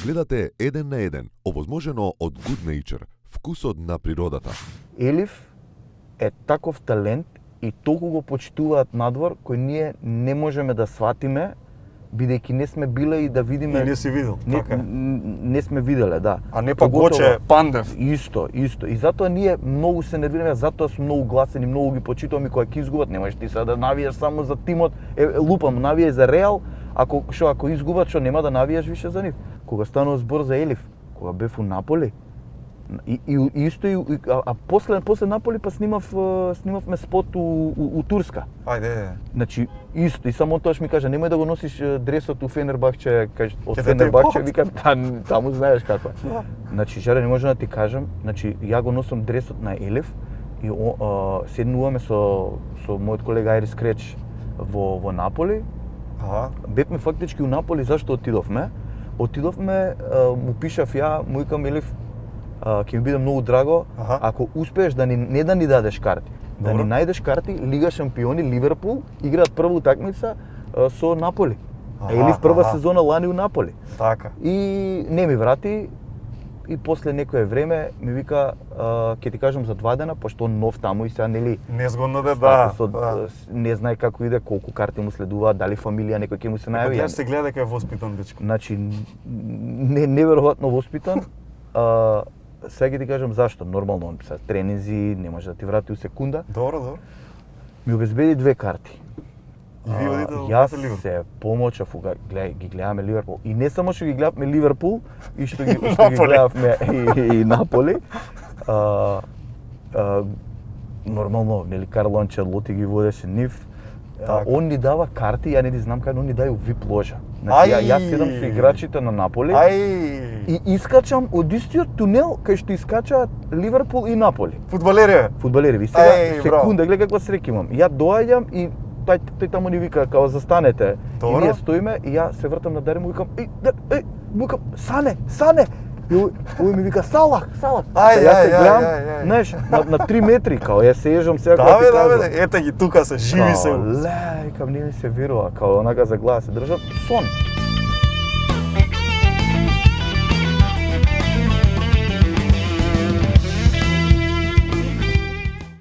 Гледате Еден на еден, овозможено од Good Nature, вкусот на природата. Елиф е таков талент и толку го почитуваат надвор, кој ние не можеме да сватиме, бидејќи не сме биле и да видиме... И не си видел, така е. Не сме виделе, да. А не па Гоче, Пандев. Исто. И затоа ние многу се нервираме, затоа сум многу гласен и многу ги почитувам и кога ќе изгубат, не можеш ти сега да навиеш само за тимот. Лупам, навиеш за Реал, ако изгубат, што нема да навиеш више за нив. Кога станува збор за Елиф, кога бев у Наполи, после Наполи па снимавме спот у Турска. Ајде. Значи исто и само тоа што ми кажа, немој да го носиш дресот у Фенербахче, кажеш од Фенербахче, викам таму знаеш како е. Значи Жаре, не можам да ти кажам, значи ја го носам дресот на Елиф и седнуваме со мојот колега Айрис Креч во Наполи. Бевме фактички у Наполи, зашто отидовме? Отидовме, му пишав ја, му викам Елиф, ќе ми биде многу драго ако успееш да не да ни дадеш карти, да ни најдеш карти, Лига шампиони, Ливерпул играат прва утакмица со Наполи. Елиф прва сезона лани у Наполи. Така. И не ми врати и после некое време ми вика ќе ти кажам за 2 дена, пошто он нов таму и сега нели незгодно да. Не знае како иде, колку карти му следуваат, дали фамилија некој ќе му се најави. Ја се гледа дека е воспитан дечко. Значи неверојатно воспитан. Сега ти кажам зашто, нормално он се тренинзи, не може да ти врати у секунда. Добро. Ми обезбеди 2 карти. И ви одите јас се помочав, ги гледаме Ливерпул. И не само што ги гледавме Ливерпул, и што ги гледавме и Наполи. Нормално, нели Карло Анчелоти ги водеше нив. Он ни дава карти, ја не ги знам кај, он ни дај VIP ложа. Значи, јас седам со играчите на Наполи и искачам од истиот тунел кај што искачаат Ливерпул и Наполи. Фудбалери, ви сега секунда, гледа каква среќа имам. Ја доаѓам и тој таму ни вика као застанете. И ние стоиме и ја се вртам на Дари му викам викам Сане. И овој ми вика Салах. Јас се гледам, знаеш, на 3 метри, као ја се ежам сега кога ти кажам. Ете ги тука се, живи се. Викам, не ми се верува, као онака за глава се држам, сон.